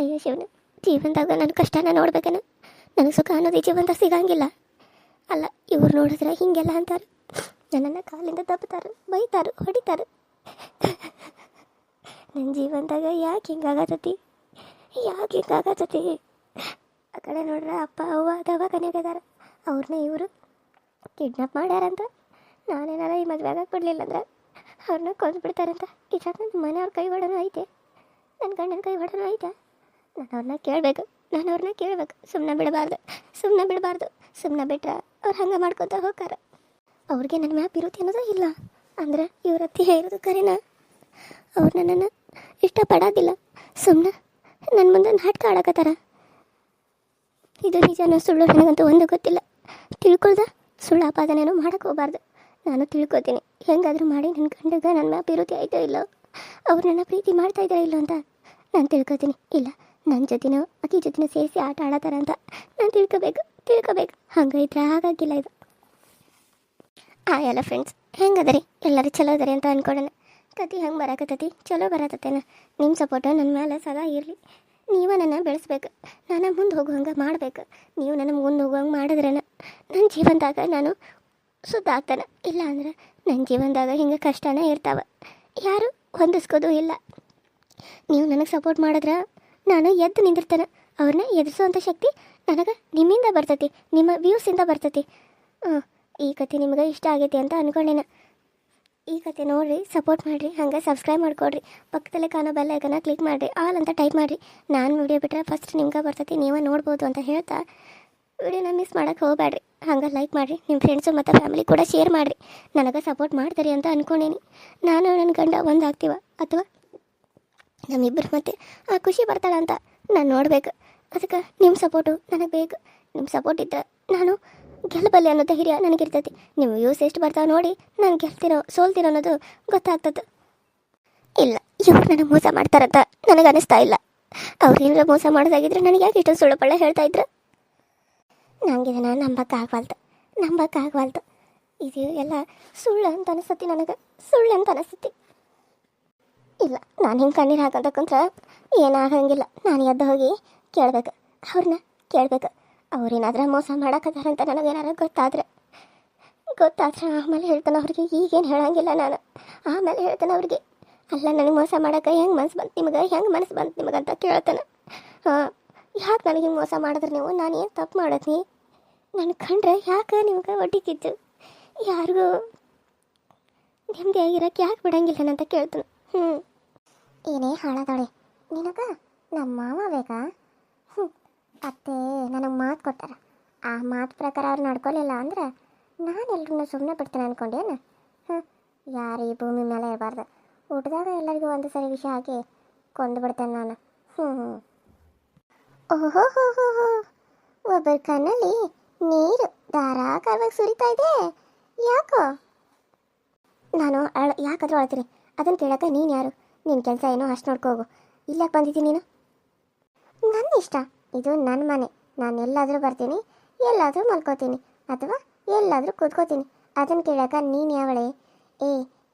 ಅಯ್ಯೋ ಶಿವನ, ಜೀವನದಾಗ ನನ್ನ ಕಷ್ಟನ ನೋಡ್ಬೇಕನ. ನನಗೆ ಸುಖ ಅನ್ನೋದು ಈ ಜೀವನದಾಗ ಸಿಗಂಗಿಲ್ಲ. ಅಲ್ಲ, ಇವ್ರು ನೋಡಿದ್ರೆ ಹೀಗೆಲ್ಲ ಅಂತಾರೆ, ನನ್ನನ್ನು ಕಾಲಿಂದ ದಬ್ತಾರೆ, ಬೈತಾರೆ, ಹೊಡಿತಾರೆ. ನನ್ನ ಜೀವನದಾಗ ಯಾಕೆ ಹಿಂಗಾಗತ್ತತಿ, ಯಾಕೆ ಹಿಂಗಾಗತ್ತತಿ? ಆ ಕಡೆ ನೋಡ್ರೆ ಅಪ್ಪ ಅವ್ವ ದವಾಖಾನೆಗದಾರ, ಅವ್ರನ್ನ ಇವರು ಕಿಡ್ನಾಪ್ ಮಾಡ್ಯಾರಂತ. ನಾನೇನಾರ ಈ ಮದುವೆ ಆಗಕ್ಕೆ ಬಿಡಲಿಲ್ಲ ಅಂದ್ರೆ ಅವ್ರನ್ನ ಕೊಂದ್ಬಿಡ್ತಾರಂತ. ಇದ್ರಾಗ ನನ್ನ ಮನೆಯವ್ರ ಕೈ ಹೊಡೋನು ಐತೆ, ನನ್ನ ಗಂಡನ ಕೈ ಹೊಡೋನು ಐತೆ. ನಾನು ಅವ್ರನ್ನ ಕೇಳಬೇಕು, ಸುಮ್ಮನೆ ಬಿಡಬಾರ್ದು. ಸುಮ್ಮನೆ ಬಿಟ್ರೆ ಅವ್ರು ಹಂಗೆ ಮಾಡ್ಕೊತ ಹೋಗ್ತಾರೆ. ಅವ್ರಿಗೆ ನನ್ನ ಮ್ಯಾಪ್ ಇರುತ್ತೆ ಅನ್ನೋದು ಇಲ್ಲ. ಅಂದ್ರೆ ಇವ್ರ ಅತ್ತಿ ಇರೋದು ಕರೆನಾ? ಅವ್ರು ನನ್ನನ್ನು ಇಷ್ಟಪಡೋದಿಲ್ಲ, ಸುಮ್ಮನೆ ನನ್ನ ಮುಂದೆ ನಾಟಕ ಆಡಕತ್ತಾರ. ಇದು ನಿಜನೋ ಸುಳ್ಳು ನನಗಂತೂ ಒಂದು ಗೊತ್ತಿಲ್ಲ. ತಿಳ್ಕೊಳ್ದ ಸುಳ್ಳು ಆಪಾದನೆನೂ ಮಾಡೋಕ್ಕೆ ಹೋಗಬಾರ್ದು. ನಾನು ತಿಳ್ಕೊತೀನಿ, ಹೆಂಗಾದರೂ ಮಾಡಿ ನನ್ನ ಗಂಡಗ ನನ್ನ ಮ್ಯಾಪ್ ಇರುತ್ತೆ ಆಯ್ತೋ ಇಲ್ಲೋ, ಅವ್ರು ನನ್ನ ಪ್ರೀತಿ ಮಾಡ್ತಾ ಇದ್ದಾರೋ ಇಲ್ಲೋ ಅಂತ ನಾನು ತಿಳ್ಕೊತೀನಿ. ಇಲ್ಲ, ನನ್ನ ಜೊತೆನೋ ಅತಿ ಜೊತೆನೂ ಸೇರಿಸಿ ಆಟ ಆಡತ್ತಾರ ಅಂತ ನಾನು ತಿಳ್ಕೊಬೇಕು. ಹಂಗೈತ್ರೆ ಹಾಗಾಗಿಲ್ಲ ಇದು. ಎಲ್ಲ ಫ್ರೆಂಡ್ಸ್ ಹೆಂಗದರಿ? ಎಲ್ಲರೂ ಚಲೋ ಅದರಿ ಅಂತ ಅಂದ್ಕೊಡೋಣ. ಕತೆ ಹೆಂಗೆ ಬರಾಕತ್ತತಿ? ಚಲೋ ಬರತ್ತೇನ? ನಿಮ್ಮ ಸಪೋರ್ಟ ನನ್ನ ಮೇಲೆ ಸದಾ ಇರಲಿ. ನೀವು ನನ್ನ ಬೆಳೆಸ್ಬೇಕು, ನಾನು ಮುಂದೆ ಹೋಗುವಂಗೆ ಮಾಡಬೇಕು. ನೀವು ನನ್ನ ಮುಂದೆ ಹೋಗುವಂಗೆ ಮಾಡಿದ್ರೇನ ನನ್ನ ಜೀವನದಾಗ ನಾನು ಸುದ್ದ ಆಗ್ತಾನೆ. ಇಲ್ಲ ಅಂದ್ರೆ ನನ್ನ ಜೀವನದಾಗ ಹಿಂಗೆ ಕಷ್ಟನೇ ಇರ್ತಾವೆ, ಯಾರು ಹೊಂದಿಸ್ಕೋದು ಇಲ್ಲ. ನೀವು ನನಗೆ ಸಪೋರ್ಟ್ ಮಾಡಿದ್ರೆ ನಾನು ಎದ್ದು ನಿಂದಿರ್ತೇನೆ. ಅವ್ರನ್ನ ಎದುರಿಸೋವಂಥ ಶಕ್ತಿ ನನಗೆ ನಿಮ್ಮಿಂದ ಬರ್ತೈತಿ, ನಿಮ್ಮ ವ್ಯೂಸಿಂದ ಬರ್ತೈತಿ. ಈ ಕತೆ ನಿಮಗೆ ಇಷ್ಟ ಆಗೈತಿ ಅಂತ ಅಂದ್ಕೊಂಡೇನ. ಈ ಕತೆ ನೋಡಿರಿ, ಸಪೋರ್ಟ್ ಮಾಡಿರಿ, ಹಾಗೆ ಸಬ್ಸ್ಕ್ರೈಬ್ ಮಾಡ್ಕೊಡ್ರಿ. ಪಕ್ಕದಲ್ಲೇ ಕಾಣೋ ಬೆಲ್ ಐಕನ್ನ ಕ್ಲಿಕ್ ಮಾಡಿರಿ, ಆಲ್ ಅಂತ ಟೈಪ್ ಮಾಡಿರಿ. ನಾನು ವಿಡಿಯೋ ಬಿಟ್ಟರೆ ಫಸ್ಟ್ ನಿಮ್ಗೆ ಬರ್ತೈತಿ, ನೀವೇ ನೋಡ್ಬೋದು ಅಂತ ಹೇಳ್ತಾ ವಿಡಿಯೋನ ಮಿಸ್ ಮಾಡೋಕ್ಕೆ ಹೋಗಬೇಡ್ರಿ. ಹಂಗೆ ಲೈಕ್ ಮಾಡಿರಿ, ನಿಮ್ಮ ಫ್ರೆಂಡ್ಸು ಮತ್ತು ಫ್ಯಾಮಿಲಿ ಕೂಡ ಶೇರ್ ಮಾಡಿರಿ. ನನಗೆ ಸಪೋರ್ಟ್ ಮಾಡ್ತೀರಿ ಅಂತ ಅಂದ್ಕೊಂಡೇನಿ. ನಾನು ನನ್ನ ಗಂಡ ಒಂದಾಗ್ತೀವ ಅಥವಾ ನಮ್ಮಿಬ್ಬರು ಮತ್ತೆ ಆ ಖುಷಿ ಬರ್ತಾಳೆ ಅಂತ ನಾನು ನೋಡ್ಬೇಕು. ಅದಕ್ಕೆ ನಿಮ್ಮ ಸಪೋರ್ಟು ನನಗೆ ಬೇಕು. ನಿಮ್ಮ ಸಪೋರ್ಟ್ ಇದ್ದರೆ ನಾನು ಗೆಲ್ಲಬಲ್ಲೆ ಅನ್ನೋ ಧೈರ್ಯ ನನಗಿರ್ತೈತಿ. ನೀವು ವ್ಯೂಸ್ ಎಷ್ಟು ಬರ್ತಾವೆ ನೋಡಿ ನಾನು ಸೋಲ್ತಿರೋ ಅನ್ನೋದು ಗೊತ್ತಾಗ್ತದೆ. ಇಲ್ಲ, ಇವ್ರು ನನಗೆ ಮೋಸ ಮಾಡ್ತಾರಂತ ನನಗೆ ಅನಿಸ್ತಾ ಇಲ್ಲ. ಅವ್ರು ಏನಾರ ಮೋಸ ಮಾಡೋದಾಗಿದ್ರೆ ನನಗೆ ಯಾಕೆ ಇಷ್ಟು ಸುಳ್ಳು ಪಳ್ಳ ಹೇಳ್ತಾ ಇದ್ರು? ನನಗೆ ಇದನ್ನು ನಂಬಕ್ಕಾಗವಲ್ತು. ಇದು ಎಲ್ಲ ಸುಳ್ಳು ಅಂತ ಅನಿಸ್ತತಿ, ನನಗೆ ಸುಳ್ಳು ಅಂತ ಅನಿಸ್ತತಿ. ಇಲ್ಲ, ನಾನು ಹಿಂಗೆ ಕಣ್ಣೀರು ಹಾಕಂತ ಕುಂತ್ರೆ ಏನಾಗಂಗಿಲ್ಲ. ನಾನು ಎದ್ದು ಹೋಗಿ ಅವ್ರನ್ನ ಕೇಳಬೇಕು. ಅವ್ರೇನಾದ್ರೂ ಮೋಸ ಮಾಡಕತ್ತಾರಂತ ನನಗೇನಾರ ಗೊತ್ತಾದ್ರೆ ಆಮೇಲೆ ಹೇಳ್ತಾನೆ ಅವ್ರಿಗೆ. ಈಗೇನು ಹೇಳಂಗಿಲ್ಲ ನಾನು, ಆಮೇಲೆ ಹೇಳ್ತಾನೆ ಅವ್ರಿಗೆ. ಅಲ್ಲ, ನನಗೆ ಮೋಸ ಮಾಡೋಕೆ ಹೆಂಗೆ ಮನಸ್ಸು ಬಂತು ನಿಮಗೆ ಅಂತ ಕೇಳ್ತಾನೆ. ಯಾಕೆ ನನಗೆ ಹಿಂಗೆ ಮೋಸ ಮಾಡಿದ್ರೆ ನೀವು? ನಾನು ಏನು ತಪ್ಪು ಮಾಡತ್ನಿ? ನನ್ನ ಕಂಡ್ರೆ ಯಾಕೆ ನಿಮ್ಗೆ ಒಟ್ಟಿಗಿದ್ದು ಯಾರಿಗೂ ನೆಮ್ಮದಿಯಾಗಿರೋಕ್ಕೆ ಯಾಕೆ ಬಿಡಂಗಿಲ್ಲ ಅಂತ ಕೇಳ್ತಾನೆ. ಏನೇ ಹಾಳಾದವಳೆ ನಿನಗೆ ನಮ್ಮ ಮಾವ ಬೇಕಾ? ಅತ್ತೆ ನನಗೆ ಮಾತು ಕೊಟ್ಟಾರ. ಆ ಮಾತು ಪ್ರಕಾರ ಅವ್ರು ನಡ್ಕೊಲಿಲ್ಲ ಅಂದ್ರೆ ನಾನು ಎಲ್ರೂ ಸುಮ್ಮನೆ ಬಿಡ್ತೇನೆ ಅಂದ್ಕೊಂಡೇನು? ಯಾರು ಈ ಭೂಮಿ ಮೇಲೆ ಇರಬಾರ್ದು. ಊಟದಾಗ ಎಲ್ಲರಿಗೂ ಒಂದು ಸರಿ ವಿಷಯ ಹಾಕಿ ಕೊಂದು ಬಿಡ್ತೇನೆ ನಾನು. ಓಹೋ, ಒಬ್ಬರ ಕಣ್ಣಲ್ಲಿ ನೀರು ಧಾರಾಕಾರವಾಗಿ ಸುರಿತಾ ಇದೆ. ಯಾಕೋ? ನಾನು ಯಾಕಾದರೂ ಅಳ್ತೀನಿ? ಅದನ್ನು ಕೇಳೋಕೆ ನೀನು ಯಾರು? ನಿನ್ನ ಕೆಲಸ ಏನೋ ಅಷ್ಟು ನೋಡ್ಕೋಗು. ಇಲ್ಲಕ್ಕೆ ಬಂದಿದ್ದೀನಿ ನೀನು? ನನ್ನ ಇಷ್ಟ, ಇದು ನನ್ನ ಮನೆ. ನಾನು ಎಲ್ಲಾದರೂ ಬರ್ತೀನಿ, ಎಲ್ಲಾದರೂ ಮಲ್ಕೋತೀನಿ, ಅಥವಾ ಎಲ್ಲಾದರೂ ಕೂತ್ಕೋತೀನಿ. ಅದನ್ನು ಕೇಳೋಕೆ ನೀನು ಯಾವಳೆ?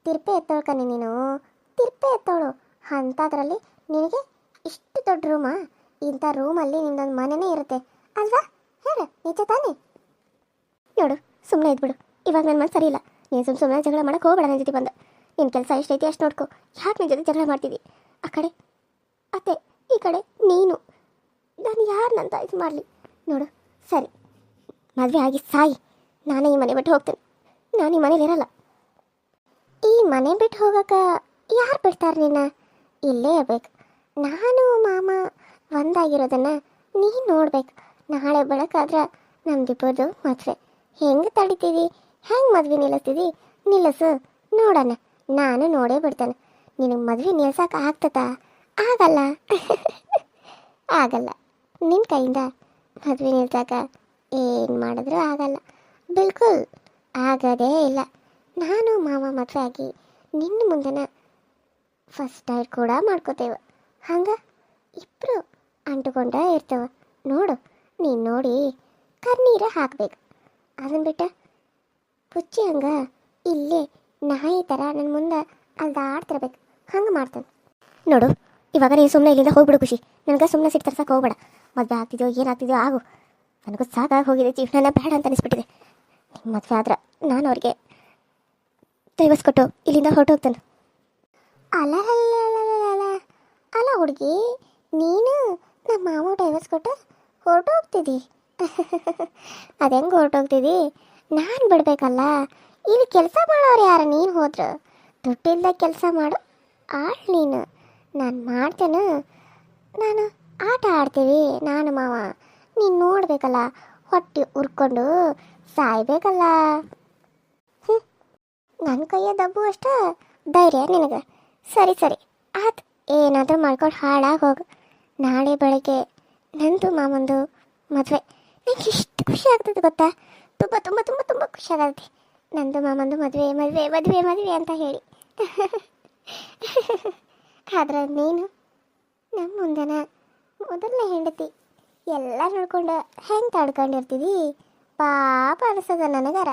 ತಿರ್ಪೆ ಎತ್ತೋಳ್ಕನಿ ನೀನು, ತಿರ್ಪೆ ಎತ್ತೋಳು. ಅಂಥದ್ರಲ್ಲಿ ನಿನಗೆ ಇಷ್ಟು ದೊಡ್ಡ ರೂಮಾ? ಇಂಥ ರೂಮಲ್ಲಿ ನಿಮ್ದೊಂದು ಮನೆಯೇ ಇರುತ್ತೆ ಅಲ್ವಾ? ಹೇಳು, ನಿಜ ತಾನೇ? ನೋಡು, ಸುಮ್ಮನೆ ಇದ್ಬಿಡು. ಇವಾಗ ನನ್ನ ಮನಸ್ಸು ಸರಿ ಇಲ್ಲ. ನೀನು ಸುಮ್ಮನೆ ಜಗಳ ಮಾಡೋಕೆ ಹೋಗಬೇಡ ನನ್ನ ಜೊತೆ ಬಂದು. ನಿನ್ನ ಕೆಲಸ ಎಷ್ಟೈತಿ ಅಷ್ಟು ನೋಡ್ಕೊ. ಯಾಕೆ ನಿನ್ನ ಜೊತೆ ಜಗಳ ಮಾಡ್ತಿದ್ದಿ? ಆ ಕಡೆ ಅತ್ತೆ, ಈ ಕಡೆ ನೀನು. ನಾನು ಯಾರನ್ನಂತ ಇದು ಮಾಡಲಿ? ನೋಡು, ಸರಿ, ಮದುವೆ ಆಗಿ ಸಾಯಿ, ನಾನೇ ಈ ಮನೆ ಬಿಟ್ಟು ಹೋಗ್ತೇನೆ. ನಾನು ಈ ಮನೇಲಿ ಇರಲ್ಲ. ಈ ಮನೆ ಬಿಟ್ಟು ಹೋಗೋಕೆ ಯಾರು ಬಿಡ್ತಾರೆ ನಿನ್ನ? ಇಲ್ಲೇ ಇರಬೇಕು. ನಾನು ಮಾಮ ಒಂದಾಗಿರೋದನ್ನು ನೀನು ನೋಡ್ಬೇಕು. ನಾಳೆ ಬೆಳಕಾದ್ರೆ ನಮ್ದಿಬ್ಬರದು ಮದುವೆ. ಹೆಂಗೆ ತಡಿತೀವಿ, ಹೆಂಗೆ ಮದುವೆ ನಿಲ್ಲಿಸು ನೋಡೋಣ. ನಾನು ನೋಡೇ ಬಿಡ್ತೇನೆ. ನಿನಗೆ ಮದುವೆ ನಿಲ್ಸಕ್ಕೆ ಆಗ್ತದ? ಆಗಲ್ಲ. ಆಗಲ್ಲ. ನಿನ್ನ ಕೈಯಿಂದ ಮದುವೆ ನಿಲ್ಸಕ್ಕೆ ಏನು ಮಾಡಿದ್ರೂ ಆಗಲ್ಲ. ಬಿಲ್ಕುಲ್ ಆಗೋದೇ ಇಲ್ಲ. ನಾನು ಮಾವ ಮದುವೆ ಆಗಿ ನಿನ್ನ ಮುಂದೆನ ಫಸ್ಟ್ ಟೈಡ್ ಕೂಡ ಮಾಡ್ಕೋತೇವೆ. ಹಂಗೆ ಇಬ್ಬರು ಅಂಟುಕೊಂಡೇ ಇರ್ತೇವೆ. ನೋಡು, ನೀನು ನೋಡಿ ಕಣ್ಣೀರ ಹಾಕಬೇಕು. ಅದನ್ನು ಬಿಟ್ಟು ಪುಚ್ಚಿ ಹಂಗೆ ಇಲ್ಲೇ ನಾಯಿ ಥರ ನನ್ನ ಮುಂದೆ ಅಲ್ದಾಡ್ತಿರ್ಬೇಕು. ಹಂಗೆ ಮಾಡ್ತೇನೆ. ನೋಡು, ಇವಾಗ ನೀನು ಸುಮ್ಮನೆ ಇಲ್ಲಿಂದ ಹೋಗ್ಬಿಡು ಖುಷಿ. ನನಗೆ ಸುಮ್ಮನೆ ಸಿಟ್ಟು ತರ್ಸಕ್ಕೆ ಹೋಗ್ಬೇಡ. ಮದುವೆ ಆಗ್ತಿದ್ಯೋ ಏನಾಗ್ತಿದ್ಯೋ ಆಗು. ನನಗೂ ಸಾಕಾಗಿ ಹೋಗಿದೆ, ಜೀವನನ ಬೇಡ ಅಂತ ಅನಿಸ್ಬಿಟ್ಟಿದೆ. ನಿಮ್ಮ ಮದುವೆ ಆದ್ರೆ ನಾನು ಅವ್ರಿಗೆ ಡೈವರ್ಸ್ ಕೊಟ್ಟು ಇಲ್ಲಿಂದ ಹೊರಟೋಗ್ತಾನೆ. ಅಲ್ಲ ಅಲ್ಲ ಹುಡುಗಿ, ನೀನು ನಮ್ಮ ಮಾವ ಡೈವರ್ಸ್ ಕೊಟ್ಟು ಹೊರಟೋಗ್ತಿದ್ದಿ. ಅದು ಹೆಂಗೆ ಹೊರಟೋಗ್ತಿದ್ದಿ? ನಾನು ಬಿಡಬೇಕಲ್ಲ. ಇಲ್ಲಿ ಕೆಲಸ ಮಾಡೋರು ಯಾರು? ನೀನು ಹೋದ್ರು ದುಡ್ಡಿಲ್ದ ಕೆಲಸ ಮಾಡು ಆಳ್ ನೀನು. ನಾನು ಮಾಡ್ತೇನೆ, ನಾನು ಆಟ ಆಡ್ತೀವಿ ನಾನು ಮಾವ. ನೀನು ನೋಡಬೇಕಲ್ಲ, ಹೊಟ್ಟೆ ಉರ್ಕೊಂಡು ಸಾಯ್ಬೇಕಲ್ಲ. ನನ್ನ ಕೈಯ ದಬ್ಬು ಅಷ್ಟು ಧೈರ್ಯ ನಿನಗೆ? ಸರಿ ಸರಿ ಆಯ್ತು, ಏನಾದರೂ ಮಾಡ್ಕೊಂಡು ಹಾಳಾಗಿ ಹೋಗು. ನಾಳೆ ಬೆಳಗ್ಗೆ ನಂದು ಮಾಮಂದು ಮದುವೆ. ನನಗೆ ಎಷ್ಟು ಖುಷಿ ಆಗ್ತದೆ ಗೊತ್ತಾ? ತುಂಬ ತುಂಬ ತುಂಬ ತುಂಬ ಖುಷಿ ಆಗತ್ತೆ. ನಂದು ಮಾಮಂದು ಮದುವೆ ಮದುವೆ ಮದುವೆ ಮದುವೆ ಅಂತ ಹೇಳಿ. ಆದ್ರೆ ನೀನು ನಮ್ಮ ಮುಂದೆನ ಮೊದಲನೇ ಹೆಂಡತಿ ಎಲ್ಲ ನೋಡ್ಕೊಂಡು ಹೆಂಗೆ ತಡ್ಕೊಂಡಿರ್ತೀವಿ? ಪಾಪ ಅನಿಸದ ನನಗಾರ.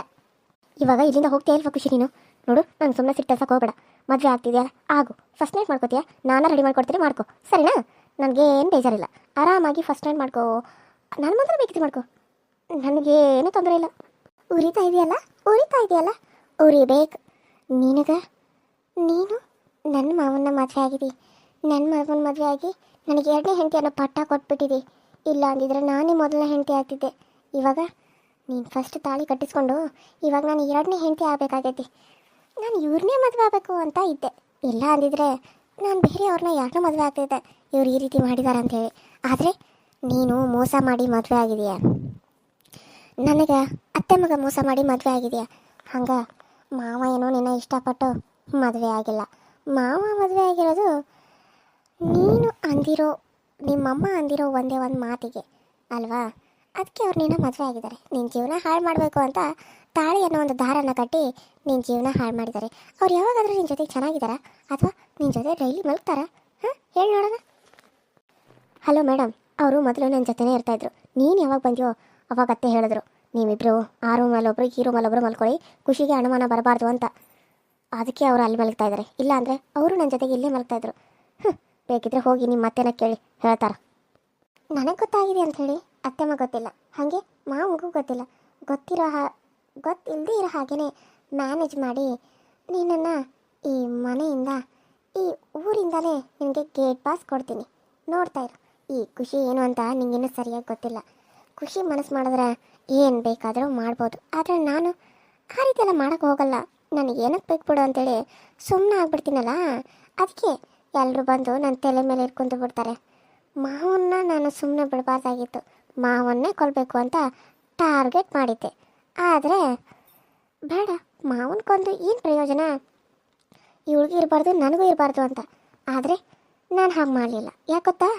ಇವಾಗ ಇಲ್ಲಿಂದ ಹೋಗ್ತೀಯ ಇಲ್ವಾ ಖುಷಿ? ನೀನು ನೋಡು, ನಂಗೆ ಸುಮ್ಮನೆ ಸಿಟ್ಟು ತರ್ಸಕ್ಕೆ ಹೋಗ್ಬೇಡ. ಮದುವೆ ಆಗ್ತಿದೆಯಲ್ಲ ಆಗು. ಫಸ್ಟ್ ನೈಟ್ ಮಾಡ್ಕೋತೀಯ? ನಾನು ರೆಡಿ ಮಾಡ್ಕೊಡ್ತೀನಿ, ಮಾಡ್ಕೊ. ಸರಿನಾ? ನನಗೇನು ಬೇಜಾರಿಲ್ಲ. ಆರಾಮಾಗಿ ಫಸ್ಟ್ ನೈಟ್ ಮಾಡ್ಕೋ. ನಾನು ಮಾತ್ರ ಬೇಕಿತ್ತು ಮಾಡ್ಕೊ, ನನಗೇನು ತೊಂದರೆ ಇಲ್ಲ. ಉರಿತಾ ಇದೆಯಲ್ಲ ಉರಿಬೇಕು ನಿನಗೆ. ನೀನು ನನ್ನ ಮಾವನ ಮದುವೆ ಆಗಿದ್ದಿ, ನನ್ನ ಮಾವನ ಮದುವೆ ಆಗಿ ನನಗೆ ಎರಡನೇ ಹೆಂಡತಿ ಅನ್ನೋ ಪಟ್ಟ ಕೊಟ್ಬಿಟ್ಟಿದ್ದಿ. ಇಲ್ಲ ಅಂದಿದ್ರೆ ನಾನೇ ಮೊದಲನೇ ಹೆಂಡತಿ ಆಗ್ತಿದ್ದೆ. ಇವಾಗ ನೀನು ಫಸ್ಟ್ ತಾಳಿ ಕಟ್ಟಿಸ್ಕೊಂಡು ಇವಾಗ ನಾನು ಎರಡನೇ ಹೆಂಡತಿ ಆಗಬೇಕಾಗೈತಿ. ನಾನು ಇವ್ರನ್ನೇ ಮದುವೆ ಆಗಬೇಕು ಅಂತ ಇದ್ದೆ. ಇಲ್ಲ ಅಂದಿದ್ರೆ ನಾನು ಬೇರೆಯವ್ರನ್ನ ಯಾರನ್ನೂ ಮದುವೆ ಆಗ್ತಿದ್ದೆ, ಇವ್ರು ಈ ರೀತಿ ಮಾಡಿದಾರೆ ಅಂಥೇಳಿ. ಆದರೆ ನೀನು ಮೋಸ ಮಾಡಿ ಮದುವೆ ಆಗಿದೆಯಾ, ನನಗೆ ಅತ್ತೆ ಮಗ ಮೋಸ ಮಾಡಿ ಮದುವೆ ಆಗಿದೆಯಾ. ಹಂಗೆ ಮಾವ ಏನೋ ನಿನ್ನ ಇಷ್ಟಪಟ್ಟು ಮದುವೆ ಆಗಿಲ್ಲ. ಮಾವ ಮದುವೆ ಆಗಿರೋದು ನೀನು ಅಂದಿರೋ, ನಿಮ್ಮಮ್ಮ ಅಂದಿರೋ ಒಂದೇ ಒಂದು ಮಾತಿಗೆ ಅಲ್ವಾ? ಅದಕ್ಕೆ ಅವ್ರು ನಿನ್ನ ಮದುವೆ ಆಗಿದ್ದಾರೆ. ನಿನ್ನ ಜೀವನ ಹಾಳು ಮಾಡಬೇಕು ಅಂತ ತಾಳಿ ಅನ್ನೋ ಒಂದು ದಾರನ ಕಟ್ಟಿ ನಿನ್ನ ಜೀವನ ಹಾಳು ಮಾಡಿದ್ದಾರೆ. ಅವ್ರು ಯಾವಾಗಾದರೂ ನಿನ್ನ ಜೊತೆಗೆ ಚೆನ್ನಾಗಿದ್ದಾರಾ ಅಥವಾ ನಿನ್ನ ಜೊತೆ ಡೈಲಿ ಮಲಗ್ತಾರಾ? ಹಾಂ, ಹೇಳಿ ನೋಡೋಣ. ಹಲೋ ಮೇಡಮ್, ಅವರು ಮೊದಲು ನನ್ನ ಜೊತೆನೇ ಇರ್ತಾಯಿದ್ರು. ನೀನು ಯಾವಾಗ ಬಂದ್ಯೋ ಅವಾಗ ಅತ್ತೆ ಹೇಳಿದ್ರು, ನೀವಿಬ್ಬರು ಆ ರೂಮಲ್ಲೊಬ್ರು ಈ ರೂಮಲ್ಲೊಬ್ರು ಮಲ್ಕೊಳ್ಳಿ, ಖುಷಿಗೆ ಅನುಮಾನ ಬರಬಾರ್ದು ಅಂತ. ಅದಕ್ಕೆ ಅವರು ಅಲ್ಲಿ ಮಲಗ್ತಾ ಇದ್ದಾರೆ. ಇಲ್ಲ ಅಂದರೆ ಅವರು ನನ್ನ ಜೊತೆಗೆ ಇಲ್ಲೇ ಮಲಗ್ತಾಯಿದ್ರು. ಬೇಕಿದ್ರೆ ಹೋಗಿ ನಿಮ್ಮ ಅತ್ತೆನ ಕೇಳಿ ಹೇಳ್ತಾರೆ. ನನಗೆ ಗೊತ್ತಾಗಿದೆ ಅಂಥೇಳಿ ಅತ್ತೆಮ್ಮ ಗೊತ್ತಿಲ್ಲ, ಹಾಗೆ ಮಾವನಿಗೂ ಗೊತ್ತಿಲ್ಲ. ಗೊತ್ತಿಲ್ಲದೆ ಇರೋ ಹಾಗೇ ಮ್ಯಾನೇಜ್ ಮಾಡಿ ನೀನನ್ನು ಈ ಮನೆಯಿಂದ, ಈ ಊರಿಂದಲೇ ನಿನಗೆ ಗೇಟ್ ಪಾಸ್ ಕೊಡ್ತೀನಿ. ನೋಡ್ತಾ ಇರು. ಈ ಖುಷಿ ಏನು ಅಂತ ನಿಂಗೇನು ಸರಿಯಾಗಿ ಗೊತ್ತಿಲ್ಲ. ಖುಷಿ ಮನಸ್ಸು ಮಾಡಿದ್ರೆ ಏನು ಬೇಕಾದರೂ ಮಾಡ್ಬೋದು. ಆದರೆ ನಾನು ಆ ರೀತಿ ಎಲ್ಲ ಮಾಡೋಕ್ಕೆ ಹೋಗಲ್ಲ. ನನಗೆ ಏನಕ್ಕೆ ಬೇಕು ಬಿಡು ಅಂತೇಳಿ ಸುಮ್ಮನೆ ಆಗ್ಬಿಡ್ತೀನಲ್ಲ. ಅದಕ್ಕೆ ಎಲ್ಲರೂ ಬಂದು ನನ್ನ ತಲೆ ಮೇಲೆ ಇಟ್ಕೊಂಡು ಬಿಡ್ತಾರೆ. ಮಾವನ್ನ ನಾನು ಸುಮ್ಮನೆ ಬಿಡಬಾರ್ದಾಗಿತ್ತು, ಮಾವನ್ನೇ ಕೊಲ್ಲಬೇಕು ಅಂತ ಟಾರ್ಗೆಟ್ ಮಾಡಿದ್ದೆ. ಆದರೆ ಬೇಡ, ಮಾವನ ಕೊಂದು ಏನು ಪ್ರಯೋಜನ, ಇವಳಿಗೂ ಇರಬಾರ್ದು ನನಗೂ ಇರಬಾರ್ದು ಅಂತ. ಆದರೆ ನಾನು ಹಾಗೆ ಮಾಡಲಿಲ್ಲ. ಯಾಕೊತ್ತಾ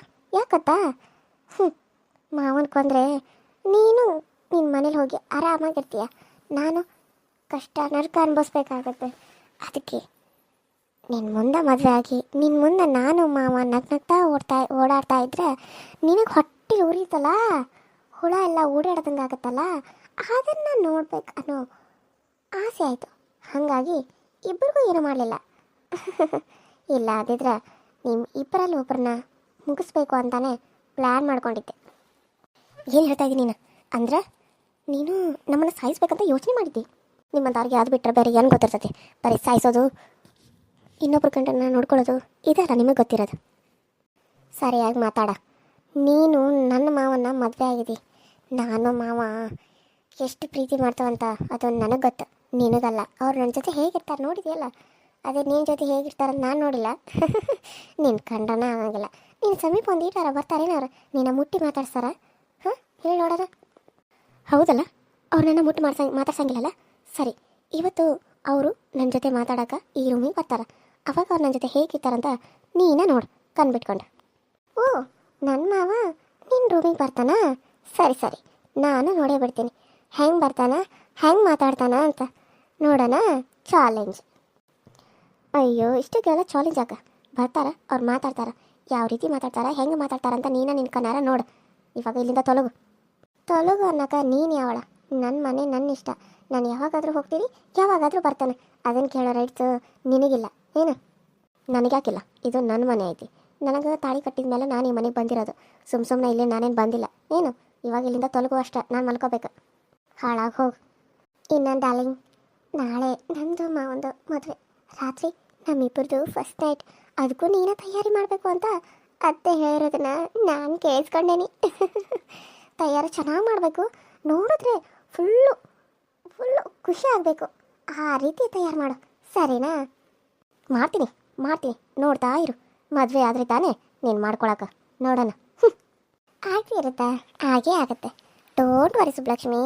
ಮಾವನ ಕೊಂದರೆ ನೀನು ನಿನ್ನ ಮನೇಲಿ ಹೋಗಿ ಆರಾಮಾಗಿರ್ತೀಯ, ನಾನು ಕಷ್ಟ ನರಕ ಅನುಭವಿಸ್ಬೇಕಾಗತ್ತೆ. ಅದಕ್ಕೆ ನಿನ್ನ ಮುಂದೆ ಮದುವೆ ಆಗಿ ನಿನ್ನ ಮುಂದೆ ನಾನು ಮಾವ ನಗ್ನಗ್ತಾ ಓಡಾಡ್ತಾ ಇದ್ದರೆ ನಿನಗೆ ಹೊಟ್ಟೆ ಉರಿತಲ್ಲ, ಹುಳ ಎಲ್ಲ ಓಡಾಡ್ದಂಗೆ ಆಗುತ್ತಲ್ಲ, ಅದನ್ನು ನೋಡ್ಬೇಕು ಅನ್ನೋ ಆಸೆ ಆಯಿತು. ಹಾಗಾಗಿ ಇಬ್ಬರಿಗೂ ಏನೂ ಮಾಡಲಿಲ್ಲ. ಇಲ್ಲ ಅದಿದ್ರೆ ನಿಮ್ಮ ಇಬ್ಬರಲ್ಲಿ ಒಬ್ಬರನ್ನ ಮುಗಿಸ್ಬೇಕು ಅಂತಲೇ ಪ್ಲ್ಯಾನ್ ಮಾಡ್ಕೊಂಡಿದ್ದೆ. ಏನು ಹೇಳ್ತಾ ಇದ್ದೀನಿ ನೀನು ಅಂದರೆ, ನೀನು ನಮ್ಮನ್ನು ಸಾಯಿಸ್ಬೇಕಂತ ಯೋಚನೆ ಮಾಡಿದ್ದಿ. ನಿಮ್ಮಂಥವ್ರಿಗೆ ಅದು ಬಿಟ್ಟರೆ ಬೇರೆ ಏನು ಗೊತ್ತಿರ್ತೈತಿ? ಬರೀ ಸಾಯಿಸೋದು, ಇನ್ನೊಬ್ರ ಗಂಡನ್ನ ನೋಡ್ಕೊಳ್ಳೋದು, ಇದೆಲ್ಲ ನಿಮಗೆ ಗೊತ್ತಿರೋದು. ಸರಿಯಾಗಿ ಮಾತಾಡ. ನೀನು ನನ್ನ ಮಾವನ್ನ ಮದುವೆ ಆಗಿದ್ದಿ. ನಾನು ಮಾವ ಎಷ್ಟು ಪ್ರೀತಿ ಮಾಡ್ತಾವಂತ ಅದು ನನಗೆ ಗೊತ್ತು, ನಿನಗಲ್ಲ. ಅವ್ರು ನನ್ನ ಜೊತೆ ಹೇಗಿರ್ತಾರೆ ನೋಡಿದೆಯಲ್ಲ, ಅದೇ ನಿನ್ನ ಜೊತೆ ಹೇಗಿರ್ತಾರಂತ ನಾನು ನೋಡಿಲ್ಲ. ನಿನ್ನ ಕಂಡನ ಆಗಂಗಿಲ್ಲ. ನೀನು ಸಮೀಪ ಒಂದು ಈಟಾರ ಬರ್ತಾರೇನಾರು ನಿನ್ನ ಮುಟ್ಟಿ ಮಾತಾಡ್ಸಾರ? ಹಾಂ, ಹೇಳಿ ನೋಡೋಣ. ಹೌದಲ್ಲ, ಅವ್ರು ನನ್ನ ಮುಟ್ಟಿ ಮಾತಾಡ್ಸಂಗಿಲ್ಲಲ್ಲ. ಸರಿ, ಇವತ್ತು ಅವರು ನನ್ನ ಜೊತೆ ಮಾತಾಡೋಕೆ ಈ ರೂಮಿಗೆ ಬರ್ತಾರೆ. ಅವಾಗ ಅವ್ರು ನನ್ನ ಜೊತೆ ಹೇಗಿರ್ತಾರಂತ ನೀನ ನೋಡು ಕಣ್ಬಿಟ್ಕೊಂಡು. ಓ, ನನ್ನ ಮಾವ ನಿನ್ನ ರೂಮಿಗೆ ಬರ್ತಾನ? ಸರಿ ಸರಿ, ನಾನು ನೋಡೇ ಬಿಡ್ತೀನಿ ಹೆಂಗೆ ಬರ್ತಾನ, ಹೆಂಗೆ ಮಾತಾಡ್ತಾನ ಅಂತ ನೋಡೋಣ. ಚಾಲೆಂಜ್. ಅಯ್ಯೋ, ಇಷ್ಟಕ್ಕೆಲ್ಲ ಚಾಲೆಂಜ್ ಆಗ ಬರ್ತಾರ, ಅವ್ರು ಮಾತಾಡ್ತಾರ, ಯಾವ ರೀತಿ ಮಾತಾಡ್ತಾರ, ಹೆಂಗೆ ಮಾತಾಡ್ತಾರಂತ ನಿನ್ನ ಕಣ್ಣಾರ ನೋಡು. ಇವಾಗ ಇಲ್ಲಿಂದ ತೊಲಗು ಅನ್ನೋಕೆ ನೀನು ಯಾವಳ? ನನ್ನ ಮನೆ ನನ್ನ ಇಷ್ಟ, ನಾನು ಯಾವಾಗಾದರೂ ಹೋಗ್ತೀನಿ, ಯಾವಾಗಾದರೂ ಬರ್ತಾನೆ. ಅದನ್ನು ಕೇಳೋ ರೈಟ್ಸು ನಿನಗಿಲ್ಲ ಏನು? ನನಗ್ಯಾಕಿಲ್ಲ? ಇದು ನನ್ನ ಮನೆ ಐತಿ, ನನಗೆ ತಾಳಿ ಕಟ್ಟಿದ ಮೇಲೆ ನಾನು ಈ ಮನೆಗೆ ಬಂದಿರೋದು. ಸುಮ್ಮನೆ ಇಲ್ಲಿ ನಾನೇನು ಬಂದಿಲ್ಲ. ಏನು ಇವಾಗ ಇಲ್ಲಿಂದ ತೊಲಗು ಅಷ್ಟೇ, ನಾನು ಮಲ್ಕೋಬೇಕು. ಹಾಳಾಗಿ ಹೋಗು. ಇನ್ನೊಂದು ಡಾರ್ಲಿಂಗ್, ನಾಳೆ ನಂದು ಮಾವಂದು ಮದುವೆ. ರಾತ್ರಿ ನಮ್ಮಿಬ್ಬರದು ಫಸ್ಟ್ ನೈಟ್. ಅದಕ್ಕೂ ನೀನೇ ತಯಾರಿ ಮಾಡಬೇಕು ಅಂತ ಅತ್ತೆ ಹೇಳಿರೋದನ್ನ ನಾನು ಕೇಳಿಸ್ಕೊಂಡೇನಿ. ತಯಾರಿ ಚೆನ್ನಾಗಿ ಮಾಡಬೇಕು. ನೋಡಿದ್ರೆ ಫುಲ್ಲು ಫುಲ್ಲು ಖುಷಿ ಆಗಬೇಕು. ಆ ರೀತಿ ತಯಾರು ಮಾಡು, ಸರಿನಾ? ಮಾಡ್ತೀನಿ ಮಾಡ್ತೀನಿ, ನೋಡ್ತಾ ಇರು. ಮದುವೆ ಆದರೆ ತಾನೇ ನೀನು ಮಾಡ್ಕೊಳಕ್ಕೆ, ನೋಡೋಣ. ಆಗ್ತಿರುತ್ತಾ? ಹಾಗೇ ಆಗುತ್ತೆ. Don't worry Subbulakshmi.